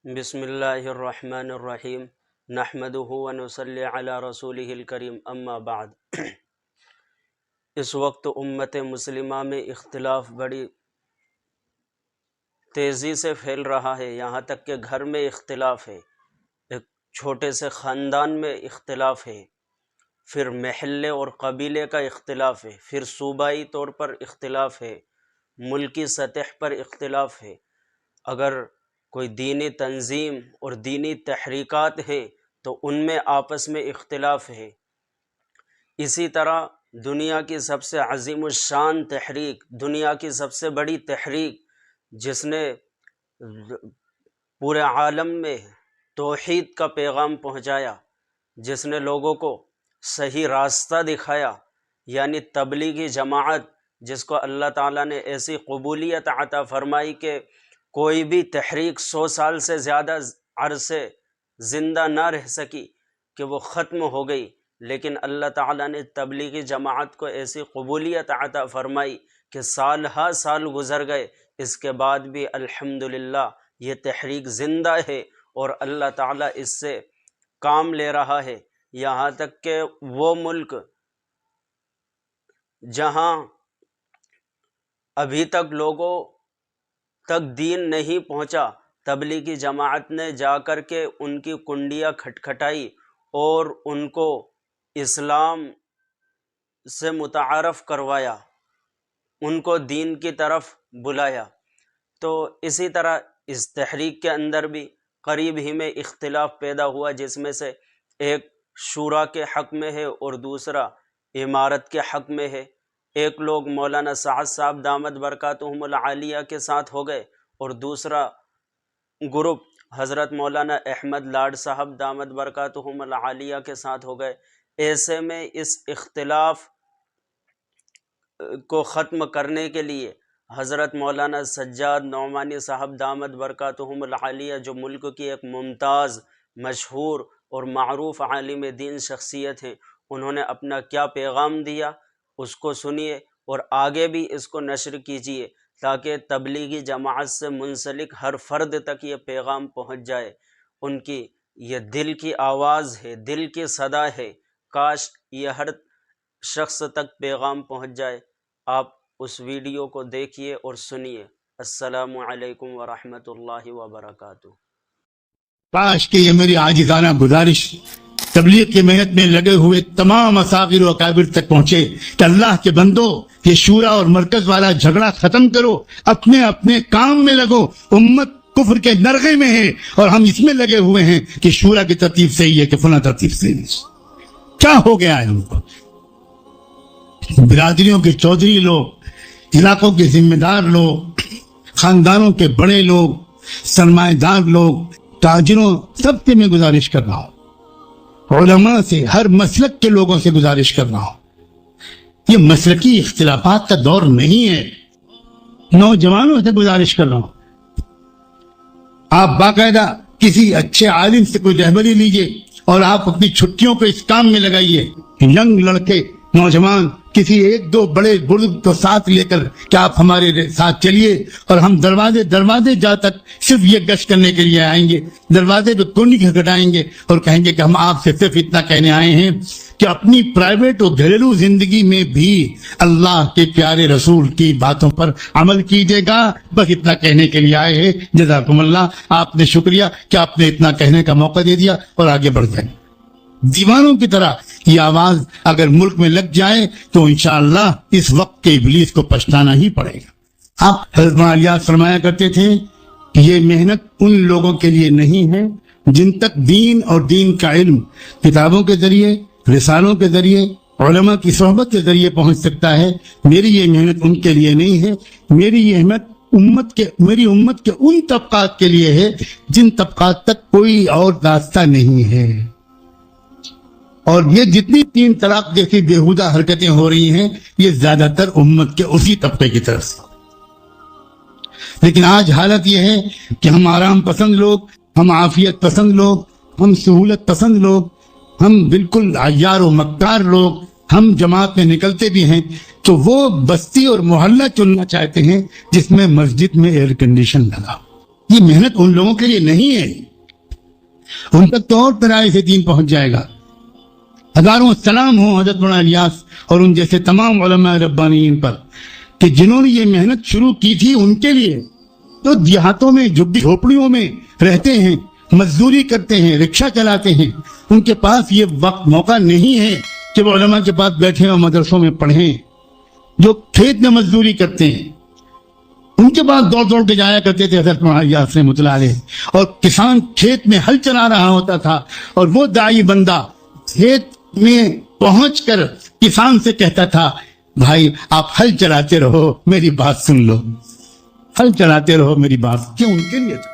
بسم اللہ الرحمن الرحیم نحمدہ ونصلی علی رسولہ الکریم اما بعد۔ اس وقت امت مسلمہ میں اختلاف بڑی تیزی سے پھیل رہا ہے، یہاں تک کہ گھر میں اختلاف ہے، ایک چھوٹے سے خاندان میں اختلاف ہے، پھر محلے اور قبیلے کا اختلاف ہے، پھر صوبائی طور پر اختلاف ہے، ملکی سطح پر اختلاف ہے۔ اگر کوئی دینی تنظیم اور دینی تحریکات ہیں تو ان میں آپس میں اختلاف ہے۔ اسی طرح دنیا کی سب سے عظیم الشان تحریک، دنیا کی سب سے بڑی تحریک جس نے پورے عالم میں توحید کا پیغام پہنچایا، جس نے لوگوں کو صحیح راستہ دکھایا، یعنی تبلیغی جماعت، جس کو اللہ تعالیٰ نے ایسی قبولیت عطا فرمائی کہ کوئی بھی تحریک 100 سال سے زیادہ عرصے زندہ نہ رہ سکی کہ وہ ختم ہو گئی، لیکن اللہ تعالیٰ نے تبلیغی جماعت کو ایسی قبولیت عطا فرمائی کہ سال ہا سال گزر گئے، اس کے بعد بھی الحمدللہ یہ تحریک زندہ ہے اور اللہ تعالیٰ اس سے کام لے رہا ہے، یہاں تک کہ وہ ملک جہاں ابھی تک لوگوں تک دین نہیں پہنچا، تبلیغی جماعت نے جا کر کے ان کی کنڈیاں کھٹکھٹائی اور ان کو اسلام سے متعارف کروایا، ان کو دین کی طرف بلایا۔ تو اسی طرح اس تحریک کے اندر بھی قریب ہی میں اختلاف پیدا ہوا، جس میں سے ایک شورا کے حق میں ہے اور دوسرا امارت کے حق میں ہے۔ ایک لوگ مولانا سعد صاحب دامت برکاتہم العالیہ کے ساتھ ہو گئے اور دوسرا گروپ حضرت مولانا احمد لاڈ صاحب دامت برکاتہم العالیہ کے ساتھ ہو گئے۔ ایسے میں اس اختلاف کو ختم کرنے کے لیے حضرت مولانا سجاد نعمانی صاحب دامت برکاتہم العالیہ، جو ملک کی ایک ممتاز، مشہور اور معروف عالم دین شخصیت ہیں، انہوں نے اپنا کیا پیغام دیا اس کو سنیے اور آگے بھی اس کو نشر کیجیے تاکہ تبلیغی جماعت سے منسلک ہر فرد تک یہ پیغام پہنچ جائے۔ ان کی یہ دل کی آواز ہے، دل کی صدا ہے، کاش یہ ہر شخص تک پیغام پہنچ جائے۔ آپ اس ویڈیو کو دیکھیے اور سنیے۔ السلام علیکم ورحمۃ اللہ وبرکاتہ۔ کاش کہ یہ میری عاجزانہ گزارش تبلیغ کی محنت میں لگے ہوئے تمام اصاغر و اکابر تک پہنچے کہ اللہ کے بندو، یہ شورا اور مرکز والا جھگڑا ختم کرو، اپنے اپنے کام میں لگو۔ امت کفر کے نرغے میں ہے اور ہم اس میں لگے ہوئے ہیں کہ شورا کی ترتیب صحیح ہے کہ فلاں ترتیب صحیح ہے۔ کیا ہو گیا ہے ہم کو؟ برادریوں کے چودھری لوگ، علاقوں کے ذمہ دار لوگ، خاندانوں کے بڑے لوگ، سرمایہ دار لوگ، تاجروں، سب سے میں گزارش کر رہا ہوں، علماء سے، ہر مسلک کے لوگوں سے گزارش کر رہا ہوں، یہ مسلکی اختلافات کا دور نہیں ہے۔ نوجوانوں سے گزارش کر رہا ہوں، آپ باقاعدہ کسی اچھے عالم سے کوئی رہبری لیجئے اور آپ اپنی چھٹیوں کو اس کام میں لگائیے۔ ینگ لڑکے، نوجوان، کسی ایک دو بڑے بزرگ کو ساتھ لے کر کہ آپ ہمارے ساتھ چلیے اور ہم دروازے جا تک صرف یہ گشت کرنے کے لیے آئیں گے، دروازے پہ کونی کھٹکھٹائیں گے اور کہیں گے کہ ہم آپ سے صرف اتنا کہنے آئے ہیں کہ اپنی پرائیویٹ اور گھریلو زندگی میں بھی اللہ کے پیارے رسول کی باتوں پر عمل کیجیے گا، بس اتنا کہنے کے لیے آئے ہیں۔ جزاکم اللہ، آپ نے شکریہ کہ آپ نے اتنا کہنے کا موقع دے دیا اور آگے بڑھ جائیں۔ دیوانوں کی طرح یہ آواز اگر ملک میں لگ جائے تو انشاءاللہ اس وقت کے ابلیس کو پچھتانا ہی پڑے گا۔ آپ حضرت علیہ فرمایا کرتے تھے کہ یہ محنت ان لوگوں کے لیے نہیں ہے جن تک دین اور دین کا علم کتابوں کے ذریعے، رسالوں کے ذریعے، علماء کی صحبت کے ذریعے پہنچ سکتا ہے۔ میری یہ محنت ان کے لیے نہیں ہے، میری یہ محنت میری امت کے ان طبقات کے لیے ہے جن طبقات تک کوئی اور راستہ نہیں ہے۔ اور یہ جتنی 3 طلاق جیسی بےہودہ حرکتیں ہو رہی ہیں، یہ زیادہ تر امت کے اسی طبقے کی طرف سے۔ لیکن آج حالت یہ ہے کہ ہم آرام پسند لوگ، ہم عافیت پسند لوگ، ہم سہولت پسند لوگ، ہم بالکل عیار و مکار لوگ، ہم جماعت میں نکلتے بھی ہیں تو وہ بستی اور محلہ چننا چاہتے ہیں جس میں مسجد میں ایئر کنڈیشن لگا۔ یہ محنت ان لوگوں کے لیے نہیں ہے، ان تک تو اور طرح سے دین پہنچ جائے گا۔ ہزاروں سلام ہوں حضرت مولانا الیاس اور ان جیسے تمام علماء ربانیین پر کہ جنہوں نے یہ محنت شروع کی تھی ان کے لیے۔ تو دیہاتوں میں جھگی جھوپڑیوں میں رہتے ہیں، مزدوری کرتے ہیں، رکشہ چلاتے ہیں، ان کے پاس یہ وقت موقع نہیں ہے کہ وہ علماء کے پاس بیٹھیں اور مدرسوں میں پڑھیں۔ جو کھیت میں مزدوری کرتے ہیں ان کے پاس دوڑ دوڑ کے جایا کرتے تھے حضرت مولانا الیاس رحمۃ اللہ علیہ، اور کسان کھیت میں ہل چلا رہا ہوتا تھا اور وہ داعی بندہ کھیت میں پہنچ کر کسان سے کہتا تھا بھائی آپ ہل چلاتے رہو میری بات سن لو، ہل چلاتے رہو میری بات، کیوں؟ ان کے لیے تھا۔